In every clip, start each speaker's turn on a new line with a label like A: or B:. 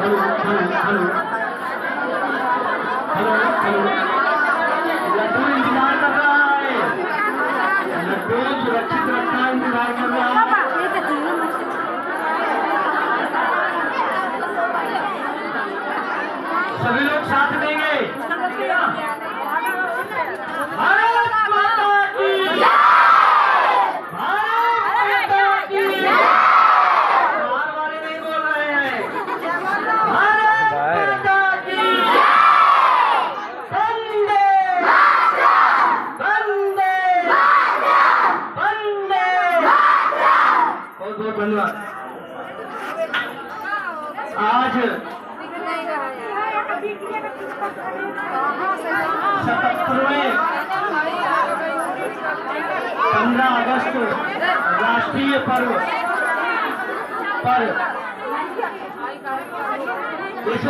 A: लड्डू इंतजार कर रहा है, लड्डू सुरक्षित रखना इंतजार कर रहा है। सभी लोग साथ देंगे। भारत माता की जय, भारत माता की जय। बार बार नहीं बोल रहे हैं। भारत माता की जय, वंदे वंदे वंदे। बहुत बहुत धन्यवाद। आज 77वें 15 अगस्त राष्ट्रीय पर्व पर इस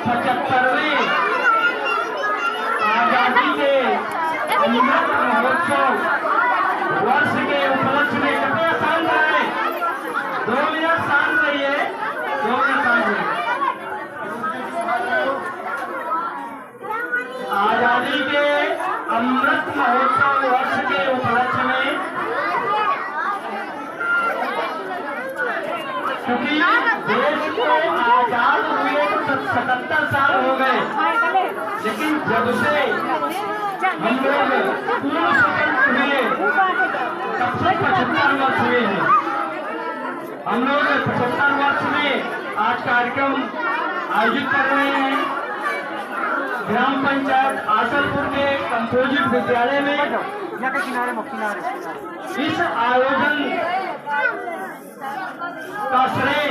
A: 75वें आजादी के अमृत महोत्सव वर्ष के उपलक्ष्य में कृपया शांत रहे। 2 मिनट शांत रहिए, 2 मिनट शांत रहिए। आजादी के अमृत महोत्सव वर्ष के उपलक्ष्य में, क्योंकि देश को आजाद हुए 77 साल हो गए, लेकिन जब से हम लोग पूर्ण स्वतंत्र हुए तब से 75 वर्ष हुए हैं। हम लोग 75 वर्ष में आज कार्यक्रम आयोजित कर रहे हैं ग्राम पंचायत आसलपुर के कंपोजिट विद्यालय में। इस आयोजन का श्रेय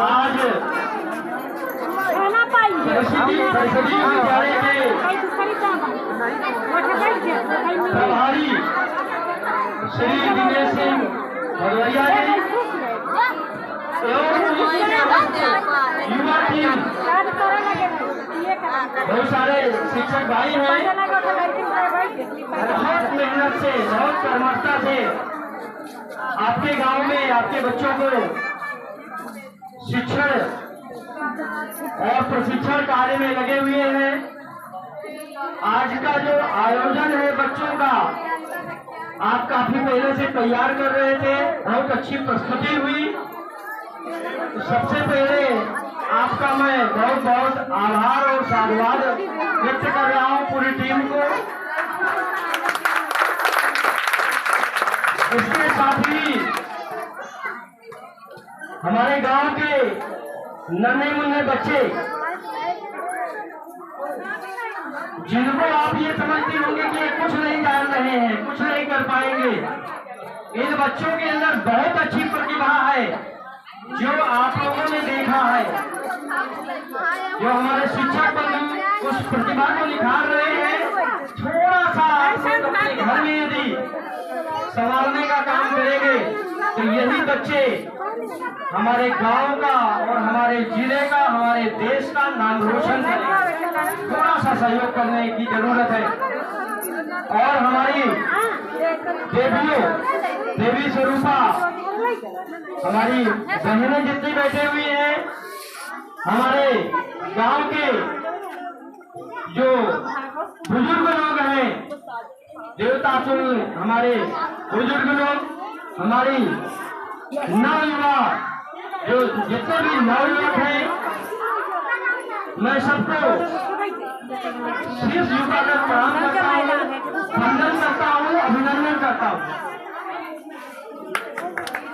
A: आज सरस्वती विद्यालय के प्रभारी श्री दिनेश सिंह भदौरिया जी एवं युवा टीम, बहुत सारे शिक्षक भाई हैं, बहुत मेहनत से, बहुत कर्मठता से आपके गांव में आपके बच्चों को शिक्षण और प्रशिक्षण कार्य में लगे हुए हैं। आज का जो आयोजन है बच्चों का, आप काफी पहले से तैयार कर रहे थे, बहुत अच्छी प्रस्तुति हुई। तो सबसे पहले आपका मैं बहुत बहुत आभार और साधुवाद व्यक्त कर रहा हूं पूरी टीम को। इसके साथ ही हमारे गांव के नन्हे मुन्ने बच्चे, जिनको आप ये समझते होंगे कि ये कुछ नहीं जान रहे हैं, कुछ नहीं कर पाएंगे, इन बच्चों के अंदर बहुत अच्छी प्रतिभा है जो आप लोगों ने देखा है। जो हमारे शिक्षक बंधु उस प्रतिभा को निखार रहे हैं। थोड़ा सा अपने घर में यदि संभालने का काम करेंगे तो यही बच्चे हमारे गांव का और हमारे जिले का, हमारे देश का नाम रोशन करेंगे। थोड़ा सा सहयोग करने की जरूरत है। और हमारी देवी स्वरूपा, हमारी बहनें जितनी बैठे हुई हैं, हमारे गांव के जो बुजुर्ग लोग हैं, देवता सुन हमारे बुजुर्ग लोग, हमारी नवयुवा जो जितने भी नवयुवक हैं, मैं सबको शीर्ष झुकाकर प्रणाम करता हूँ, वंदन करता हूँ, अभिनंदन करता हूँ।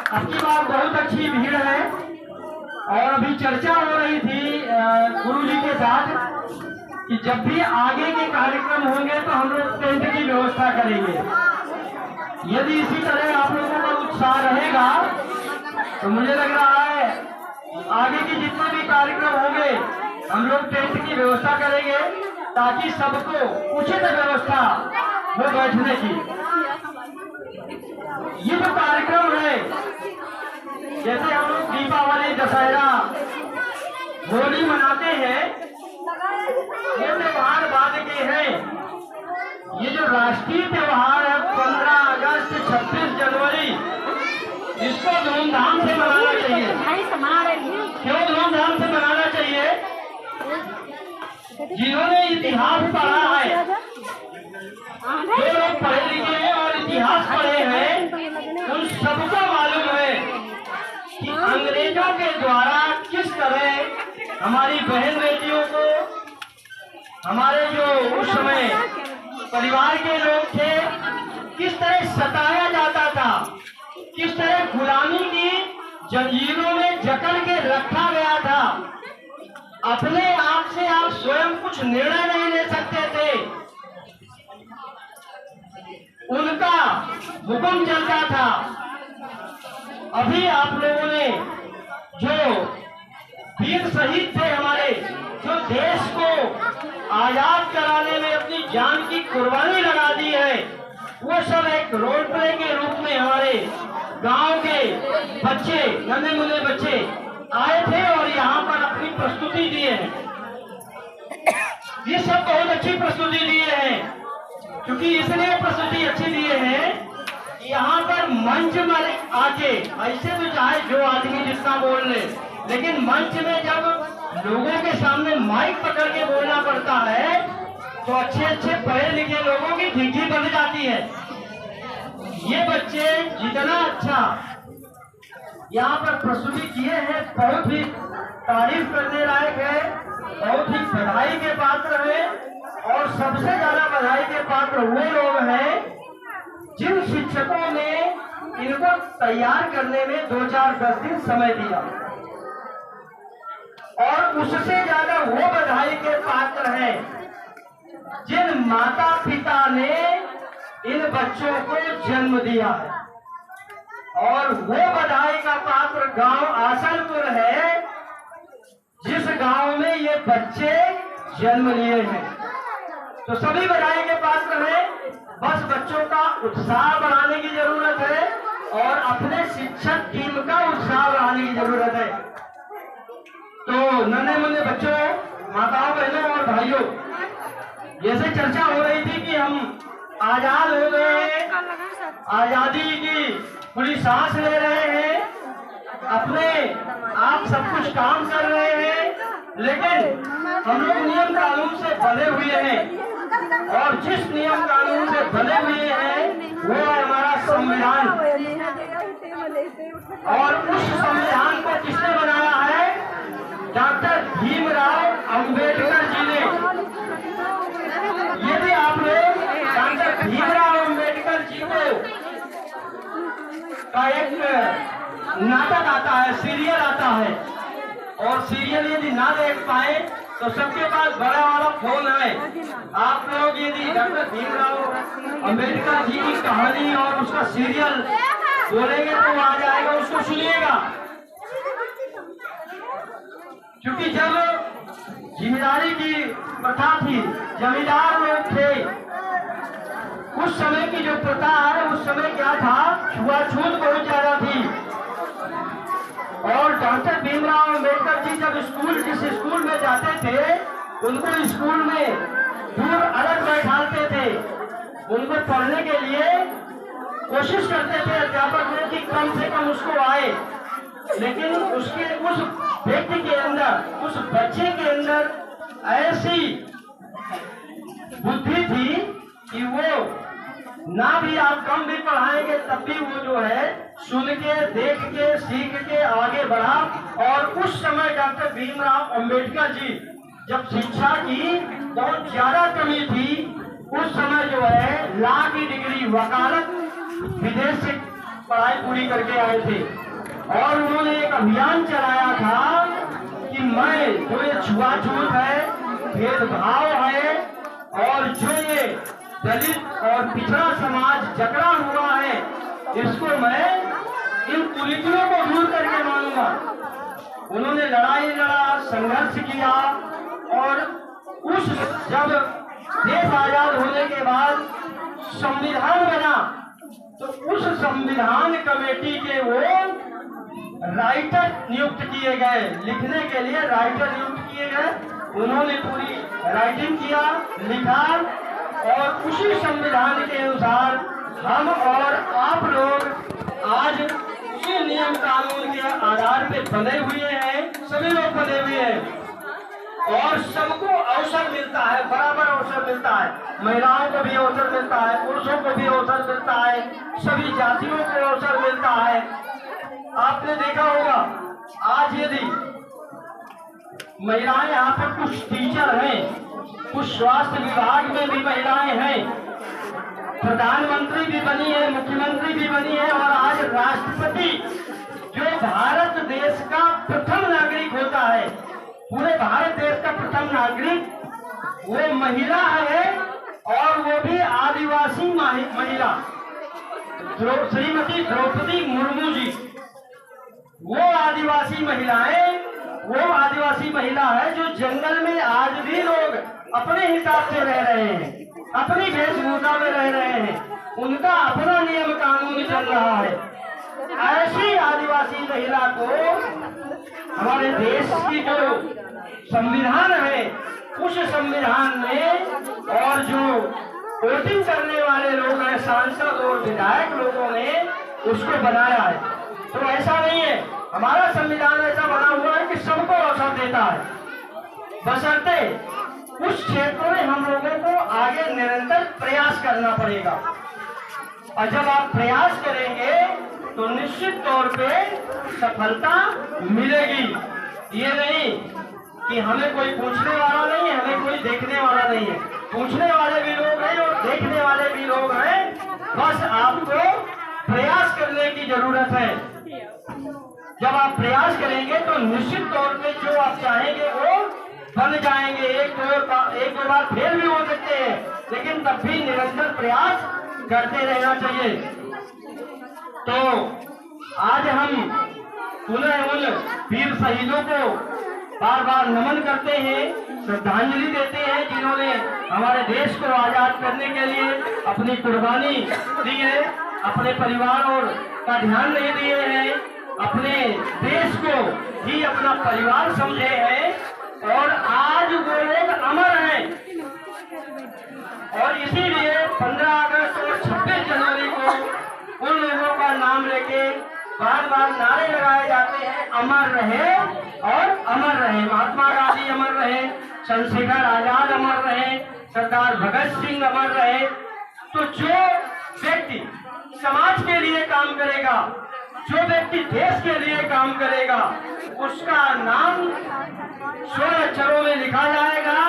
A: आपकी बात बहुत अच्छी भीड़ है। और अभी चर्चा हो रही थी गुरुजी के साथ कि जब भी आगे के कार्यक्रम होंगे तो हम लोग टेंट की व्यवस्था करेंगे। यदि इसी तरह आप लोगों का उत्साह रहेगा तो मुझे लग रहा है आगे के जितने भी कार्यक्रम होंगे हम लोग टेंट की व्यवस्था करेंगे ताकि सबको उचित व्यवस्था हो बैठने की। ये जो कार्यक्रम है, जैसे हम लोग दीपावली, दशहरा, होली मनाते हैं, ये त्योहार बाद के हैं। ये जो राष्ट्रीय त्योहार है 15 अगस्त, 26 जनवरी, इसको धूमधाम से मनाना चाहिए। अंग्रेजों के द्वारा किस तरह हमारी बहन बेटियों को, हमारे जो उस समय परिवार के लोग थे, किस तरह सताया जाता था, किस तरह गुलामी की जंजीरों में जकड़ के रखा गया था। अपने आप से आप स्वयं कुछ निर्णय नहीं ले सकते थे, उनका हुक्म चलता था। अभी आप लोगों ने जो वीर शहीद थे हमारे, जो देश को आजाद कराने में अपनी जान की कुर्बानी लगा दी है, वो सब एक रोल प्ले के रूप में हमारे गांव के बच्चे, नन्हे मुन्ने बच्चे आए थे और यहाँ पर अपनी प्रस्तुति दिए हैं। ये सब बहुत अच्छी प्रस्तुति दिए हैं, क्योंकि इसलिए प्रस्तुति अच्छी दिए हैं कि यहाँ पर मंच में आके, ऐसे तो चाहे जो आदमी जितना बोल ले, लेकिन मंच में जब लोगों के सामने माइक पकड़ के बोलना पड़ता है तो अच्छे अच्छे पढ़े लिखे लोगों की ठिकी बन जाती है। ये बच्चे जितना अच्छा यहाँ पर प्रस्तुति किए हैं, बहुत ही तारीफ करने लायक है, बहुत ही बधाई के पात्र है। और सबसे ज्यादा बधाई के पात्र वो लोग हैं जिन शिक्षकों ने इनको तैयार करने में 2-4-10 दिन समय दिया, और उससे ज्यादा वो बधाई के पात्र हैं जिन माता पिता ने इन बच्चों को जन्म दिया है। और वो बधाई का पात्र गांव आसलपुर है, जिस गांव में ये बच्चे जन्म लिए हैं। तो सभी बधाई के पात्र हैं, बस बच्चों का उत्साह बढ़ाने की जरूरत है और अपने शिक्षक टीम का उत्साह बढ़ाने की जरूरत है। तो नन्हे मुन्ने बच्चों, माताओं, बहनों और भाइयों, जैसे चर्चा हो रही थी कि हम आजाद हो गए हैं, आजादी की पूरी सांस ले रहे हैं, अपने आप सब कुछ काम कर रहे हैं, लेकिन हम लोग नियम कानून से बंधे हुए हैं। और जिस नियम कानून से बंधे हुए हैं वो है हमारा संविधान। और उस संविधान को किसने बनाया है? डॉक्टर भीमराव अंबेडकर जी ने। यदि आप लोग डॉक्टर भीमराव अंबेडकर जी को का एक नाटक आता है, सीरियल आता है, और सीरियल यदि ना देख पाए तो सबके पास बड़ा वाला फोन है। आप लोग यदि डॉक्टर भीमराव अंबेडकर जी की कहानी और उसका सीरियल बोलेंगे तो आ जाएगा, उसको सुनिएगा। क्योंकि जब जिम्मेदारी की प्रथा थी, जमींदार लोग थे, उस समय की जो प्रथा है, उस समय क्या था, छुआछूत बहुत ज्यादा थी। और डॉक्टर भीमराव अंबेडकर जी जब जिस स्कूल में जाते थे, उनको स्कूल में दूर अलग बैठाते थे, उनको पढ़ने के लिए कोशिश करते थे अध्यापक ने कि कम से कम उसको आए। लेकिन उसके उस व्यक्ति के अंदर, उस बच्चे के अंदर ऐसी बुद्धि थी कि वो ना भी आप कम भी पढ़ाएंगे तब भी वो जो है सुन के, देख के, सीख के आगे बढ़ा। और उस समय डॉक्टर भीमराव अंबेडकर जी जब शिक्षा की बहुत ज्यादा कमी थी, उस समय जो है लॉ की डिग्री, वकालत, विदेश से पढ़ाई पूरी करके आए थे। और उन्होंने एक अभियान चलाया था कि मैं जो ये छुआछूत है, भेदभाव है, और जो ये दलित और पिछड़ा समाज जकड़ा हुआ है, इसको मैं इन कुरीतियों को दूर करके मानूंगा। उन्होंने लड़ाई लड़ा, संघर्ष किया, और उस जब देश आजाद होने के बाद संविधान बना तो उस संविधान कमेटी के वो राइटर नियुक्त किए गए, लिखने के लिए राइटर नियुक्त किए गए। उन्होंने पूरी राइटिंग किया, लिखा, और उसी संविधान के अनुसार हम और आप लोग आज उसी नियम कानून के आधार पे बने हुए हैं, सभी लोग बने हुए हैं। और सबको अवसर मिलता है, बराबर अवसर मिलता है, महिलाओं को भी अवसर मिलता है, पुरुषों को भी अवसर मिलता है, सभी जातियों को अवसर मिलता है। आपने देखा होगा आज यदि महिलाएं यहाँ पर कुछ टीचर हैं, कुछ स्वास्थ्य विभाग में भी महिलाएं हैं, प्रधानमंत्री भी बनी है, मुख्यमंत्री भी बनी है, और आज राष्ट्रपति जो भारत देश का प्रथम नागरिक होता है, पूरे भारत देश का प्रथम नागरिक वो महिला है, और वो भी आदिवासी महिला श्रीमती द्रौपदी मुर्मू जी। वो आदिवासी महिला है जो जंगल में आज भी लोग अपने हिसाब से रह रहे हैं, अपनी वेशभूषा में रह रहे हैं, उनका अपना नियम कानून चल रहा है। ऐसी आदिवासी महिला को हमारे देश की जो संविधान है, उस संविधान में और जो वोटिंग करने वाले लोग हैं, सांसद और विधायक लोगों ने उसको बनाया है। तो ऐसा नहीं है, हमारा संविधान ऐसा बना हुआ है कि सबको अवसर देता है, बशर्ते उस क्षेत्र में हम लोगों को आगे निरंतर प्रयास करना पड़ेगा। और जब आप प्रयास करेंगे तो निश्चित तौर पे सफलता मिलेगी। ये नहीं कि हमें कोई पूछने वाला नहीं है, हमें कोई देखने वाला नहीं है। पूछने वाले भी लोग हैं और देखने वाले भी लोग हैं, बस आपको प्रयास करने की जरूरत है। जब आप प्रयास करेंगे तो निश्चित तौर पे जो आप चाहेंगे वो बन जाएंगे। एक दो बार फेल भी हो सकते हैं, लेकिन तब भी निरंतर प्रयास करते रहना चाहिए। तो आज हम पुनः उन वीर शहीदों को बार बार नमन करते हैं, श्रद्धांजलि देते हैं, जिन्होंने हमारे देश को आजाद करने के लिए अपनी कुर्बानी दी है, अपने परिवार और का ध्यान नहीं दिए हैं, अपने देश को ही अपना परिवार समझे हैं, और आज वो लोग अमर हैं। और इसीलिए 15 अगस्त और 26 जनवरी को उन लोगों का नाम लेके बार बार नारे लगाए जाते हैं, अमर रहे और अमर रहे। महात्मा गांधी अमर रहे, चंद्रशेखर आजाद अमर रहे, सरदार भगत सिंह अमर रहे। तो जो व्यक्ति समाज के लिए काम करेगा, जो व्यक्ति देश के लिए काम करेगा, उसका नाम स्वर्ण अक्षरों में लिखा जाएगा,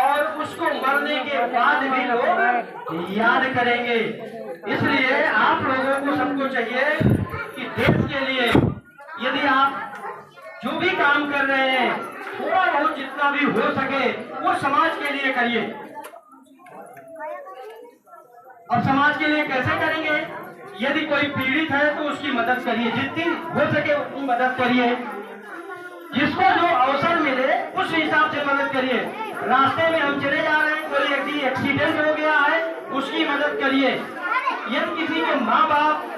A: और उसको मरने के बाद भी लोग याद करेंगे। इसलिए आप लोगों को सबको चाहिए कि देश के लिए यदि आप जो भी काम कर रहे हैं, थोड़ा बहुत जितना भी हो सके वो समाज के लिए करिए। और समाज के लिए कैसे करेंगे? यदि कोई पीड़ित है तो उसकी मदद करिए, जितनी हो सके उतनी मदद करिए। जिसको जो अवसर मिले उस हिसाब से मदद करिए। रास्ते में हम चले जा रहे हैं, कोई एक्सीडेंट हो गया है, उसकी मदद करिए। यदि किसी के माँ बाप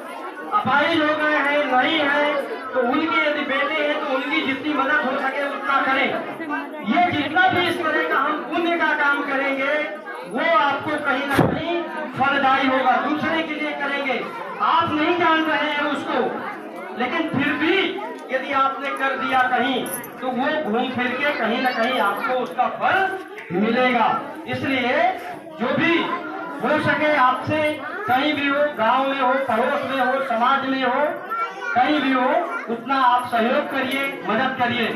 A: अपाहिज हो गए हैं, नहीं है, तो उनके यदि बेटे हैं तो उनकी जितनी मदद हो सके उतना करें। ये जितना भी इस तरह का हम पुण्य का काम करेंगे वो आपको कहीं ना कहीं फलदायी होगा। दूसरे के लिए करेंगे, आप नहीं जान रहे हैं उसको, लेकिन फिर भी यदि आपने कर दिया कहीं तो वो घूम फिर के कहीं ना कहीं आपको उसका फल मिलेगा। इसलिए जो भी हो सके आपसे, कहीं भी हो, गांव में हो, पड़ोस में हो, समाज में हो, कहीं भी हो, उतना आप सहयोग करिए, मदद करिए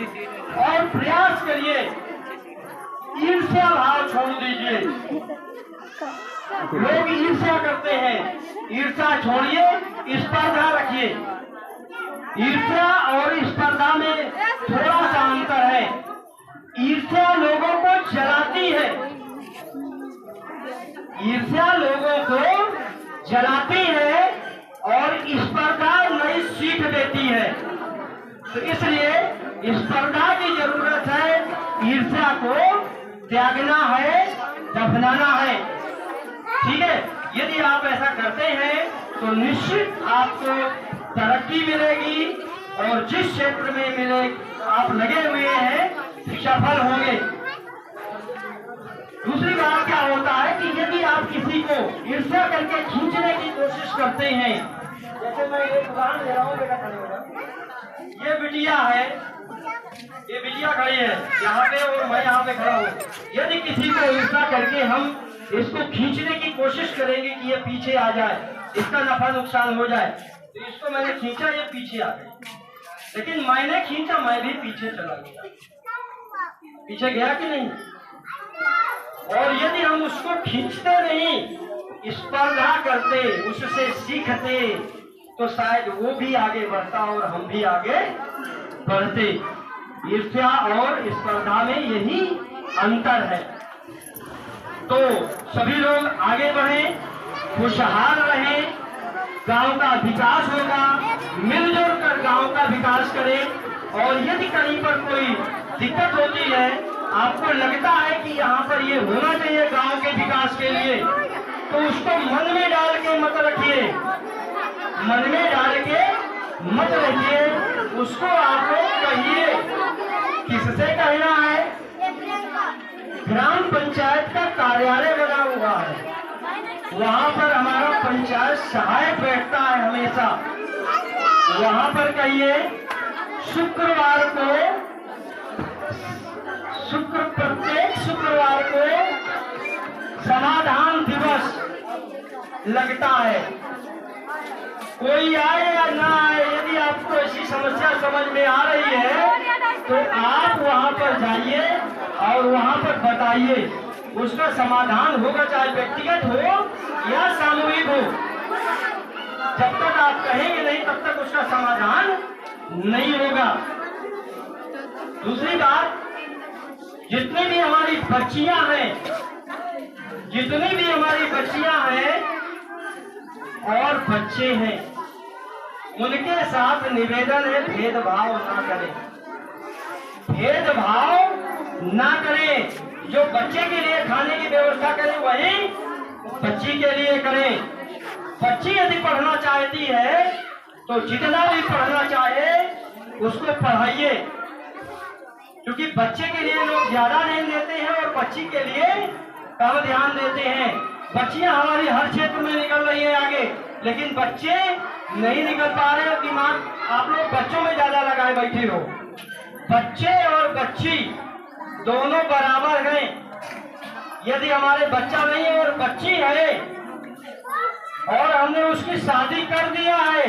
A: और प्रयास करिए। ईर्ष्या भाव छोड़ दीजिए। लोग ईर्ष्या करते हैं, ईर्ष्या छोड़िए, स्पर्धा रखिए। ईर्ष्या और स्पर्धा में थोड़ा सा अंतर है। ईर्ष्या लोगों को जलाती है, ईर्ष्या लोगों को जलाती है और स्पर्धा नई सीख देती है। तो इसलिए स्पर्धा की जरूरत है, ईर्ष्या को त्यागना है, दफनाना है। ठीक है, यदि आप ऐसा करते हैं तो निश्चित आपको तरक्की मिलेगी और जिस क्षेत्र में मिले आप लगे हुए हैं सफल होंगे। दूसरी बात क्या होता है कि यदि आप किसी को ईर्ष्या करके खींचने की कोशिश करते हैं, जैसे मैं एक उदाहरण दे रहा हूँ, बेटा खड़े होगा, ये बिटिया है, ये बिटिया खड़ी है यहाँ पे और मैं यहाँ पे खड़ा हूँ। यदि किसी को ईर्ष्या करके हम इसको खींचने की कोशिश करेंगे कि ये पीछे आ जाए, इसका नफा नुकसान हो जाए, तो इसको मैंने खींचा, ये पीछे आ गई, लेकिन मैंने खींचा, मैं भी पीछे चला गया। पीछे गया कि नहीं? और यदि हम उसको खींचते नहीं, स्पर्धा करते, उससे सीखते, तो शायद वो भी आगे बढ़ता और हम भी आगे बढ़ते। ईर्ष्या और स्पर्धा में यही अंतर है। तो सभी लोग आगे बढ़ें, खुशहाल रहें, गांव का विकास होगा, मिलजुल कर गांव का विकास करें। और यदि कहीं पर कोई दिक्कत होती है, आपको लगता है कि यहाँ पर ये होना चाहिए गांव के विकास के लिए, तो उसको मन में डाल के मत रखिए, मन में डाल के मत रखिए, उसको आप लोग कहिए। किससे कहना है? ग्राम पंचायत का कार्यालय बना हुआ है, वहाँ पर हमारा पंचायत सहायक बैठता है हमेशा। वहाँ पर कहिए प्रत्येक शुक्रवार को समाधान दिवस लगता है। कोई आए या ना आए, यदि आपको ऐसी समस्या समझ में आ रही है तो आप वहाँ पर जाइए और वहाँ पर बताइए, उसका समाधान होगा, चाहे व्यक्तिगत हो या सामूहिक हो। जब तक आप कहेंगे नहीं तब तक उसका समाधान नहीं होगा। दूसरी बात, जितनी भी हमारी बच्चियां हैं, जितनी भी हमारी बच्चियां हैं और बच्चे हैं, उनके साथ निवेदन है भेदभाव ना करें, भेदभाव ना करें। जो बच्चे के लिए खाने की व्यवस्था करें वही बच्ची के लिए करें। बच्ची यदि पढ़ना चाहती है तो जितना भी पढ़ना चाहे उसको पढ़ाइए, क्योंकि बच्चे के लिए लोग ज्यादा ध्यान देते हैं और बच्ची के लिए कम ध्यान देते हैं। बच्चियां हमारी हर क्षेत्र में निकल रही है आगे, लेकिन बच्चे नहीं निकल पा रहे हैं। दिमाग आप लोग बच्चों में ज्यादा लगाए बैठे हो। बच्चे और बच्ची दोनों बराबर हैं। यदि हमारे बच्चा नहीं है और बच्ची है और हमने उसकी शादी कर दिया है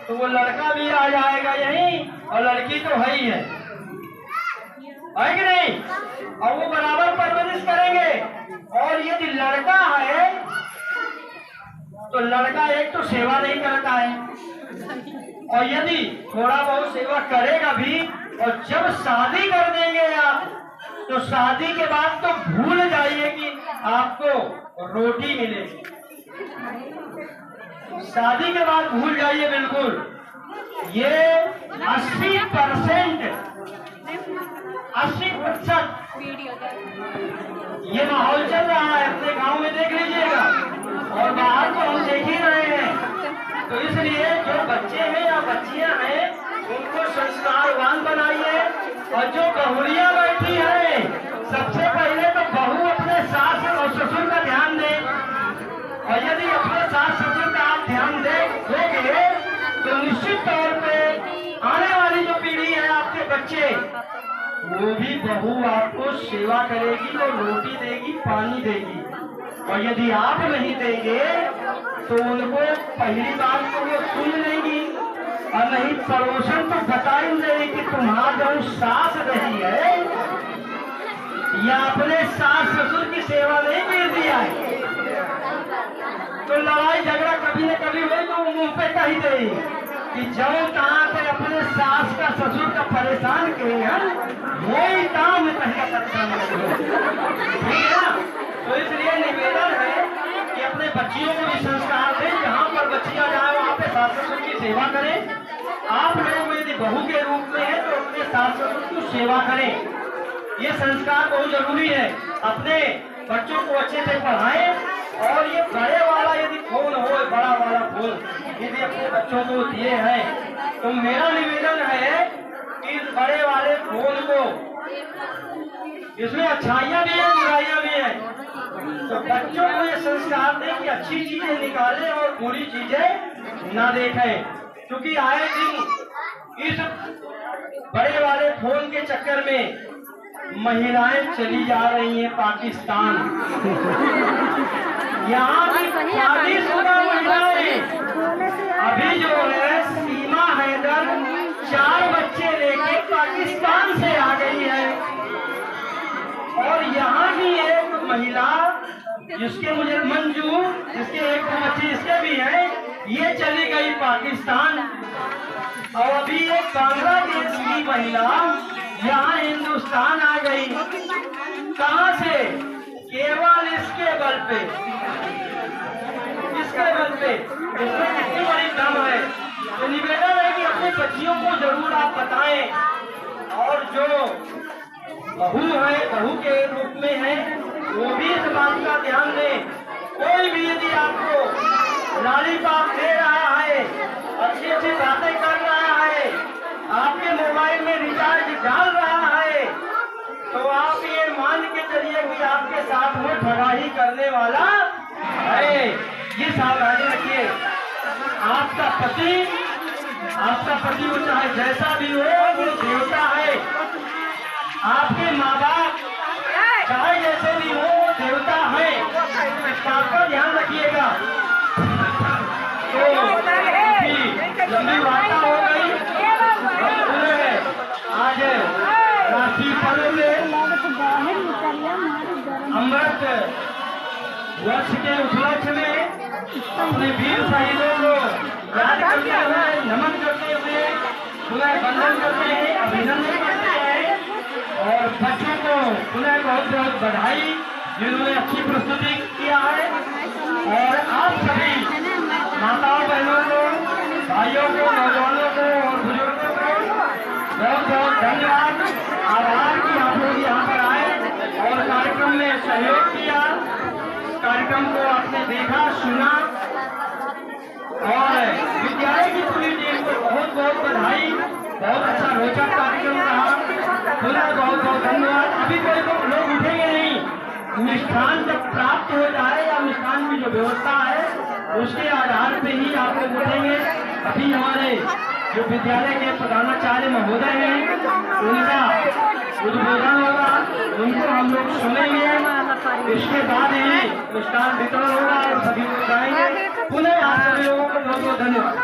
A: तो वो लड़का भी आ जाएगा यहीं और लड़की तो है ही है कि नहीं? और वो बराबर परवरिश करेंगे। और यदि लड़का है तो लड़का एक तो सेवा नहीं करता है, और यदि थोड़ा बहुत सेवा करेगा भी, और जब शादी कर देंगे आप तो शादी के बाद तो भूल जाइए कि आपको रोटी मिलेगी। शादी के बाद भूल जाइए बिल्कुल। ये 80% ये माहौल चल रहा है, अपने गांव में देख लीजिएगा और बाहर तो हम देख ही रहे हैं। तो इसलिए जो बच्चे हैं या बच्चियां हैं उनको संस्कारवान बनाइए। और जो बहुरिया बैठी है, सबसे पहले तो बहू अपने सास और ससुर का ध्यान दे, और यदि अपने सास ससुर का आप ध्यान दोगे तो निश्चित तौर पे आने वाली जो पीढ़ी है, आपके बच्चे, वो भी बहू आपको सेवा करेगी और रोटी देगी, पानी देगी। और यदि आप नहीं देंगे तो उनको पहली बात तो वो सुन लेंगी, और नहीं पड़ोसन तो बता ही देगी कि तुम्हारा जो सास रही है या अपने सास ससुर की सेवा नहीं कर दिया है, तो लड़ाई झगड़ा कभी न कभी हुई तो वो मुंह पे कही देगी कि जब कहाँ पे अपने सास का ससुर का परेशान किए हैं वही काम में कहीं का परेशान ठीक है ना। तो इसलिए निवेदन है कि अपने बच्चियों को भी संस्कार दें, जहाँ पर बच्चियां जाए वहाँ पे सास ससुर की सेवा करें। आप लोग यदि बहू के रूप में है तो अपने सास ससुर की सेवा करें, ये संस्कार बहुत जरूरी है। अपने बच्चों को अच्छे से पढ़ाएं। और ये बड़े वाला यदि फोन हो, बड़ा वाला फोन यदि अपने बच्चों को दिए हैं तो मेरा निवेदन है कि इस बड़े वाले फोन को, इसमें अच्छाइयाँ भी है बुराइयाँ भी है, तो बच्चों को ये संस्कार दें कि अच्छी चीजें निकालें और बुरी चीजें ना देखें। क्योंकि आए दिन इस बड़े वाले फोन के चक्कर में महिलाएं चली जा रही हैं पाकिस्तान। यहाँ भी शादीशुदा महिलाएं अभी जो है सीमा हैदर 4 बच्चे लेके पाकिस्तान से आ गई है। और यहाँ की एक महिला जिसके मुझे मंजू, जिसके एक बच्चे इसके भी हैं, ये चली गई पाकिस्तान। और अभी एक बांग्लादेश की महिला यहाँ हिंदुस्तान आ गई। कहाँ से? केवल इसके बल पे, इसके बल पे। इसमें कितनी बड़ी दम है। तो निवेदन है कि अपने बच्चियों को जरूर आप बताएं। और जो बहू है, बहू के रूप में है, वो भी इस बात का ध्यान दें। कोई भी यदि आपको लॉलीपॉप दे रहा है, अच्छी अच्छी बातें कर रहा है, आपके मोबाइल में रिचार्ज डाल रहा है, तो आप ये मान के चलिए कि आपके साथ वो ठगाई करने वाला है। ये सावधानी रखिए। आपका पति वो चाहे जैसा भी हो, वो देवता है। आपके माँ बाप चाहे जैसे भी हो, वो देवता है। इस बात का ध्यान रखिएगा। तो लंबी वार्ता हो गई। आज राष्ट्रीय पर्व में अमृत वर्ष के उपलक्ष्य में अपने वीर शहीदों को याद करते हुए, नमन करते हुए, पुनः वंदन करते हैं, अभिनंदन करते हैं। और बच्चों को पुनः बहुत बहुत बधाई, जिन्होंने अच्छी प्रस्तुति किया है। और आप सभी माताओं बहनों को, भाइयों को, नौजवानों को और बुजुर्गों को बहुत बहुत धन्यवाद, आभार कि आप लोग यहाँ पर आए और कार्यक्रम में सहयोग किया। कार्यक्रम को आपने देखा, सुना। और विद्यालय की पूरी टीम को बहुत बहुत बधाई। बहुत अच्छा रोचक कार्यक्रम रहा। पुनः बहुत बहुत धन्यवाद। अभी कोई लोग उठेंगे नहीं। मिष्ठान जब प्राप्त हो जाए या मिष्ठान की जो व्यवस्था है उसके आधार पे ही आप लोग उठेंगे। अभी हमारे जो विद्यालय के प्रधानाचार्य महोदय हैं, उनका उद्बोधन होगा, उनको हम लोग सुनेंगे। इसके बाद ही मिष्ठान वितरण होगा और सभी लोग जाएंगे। पुनः आप सभी लोगों को बहुत बहुत धन्यवाद।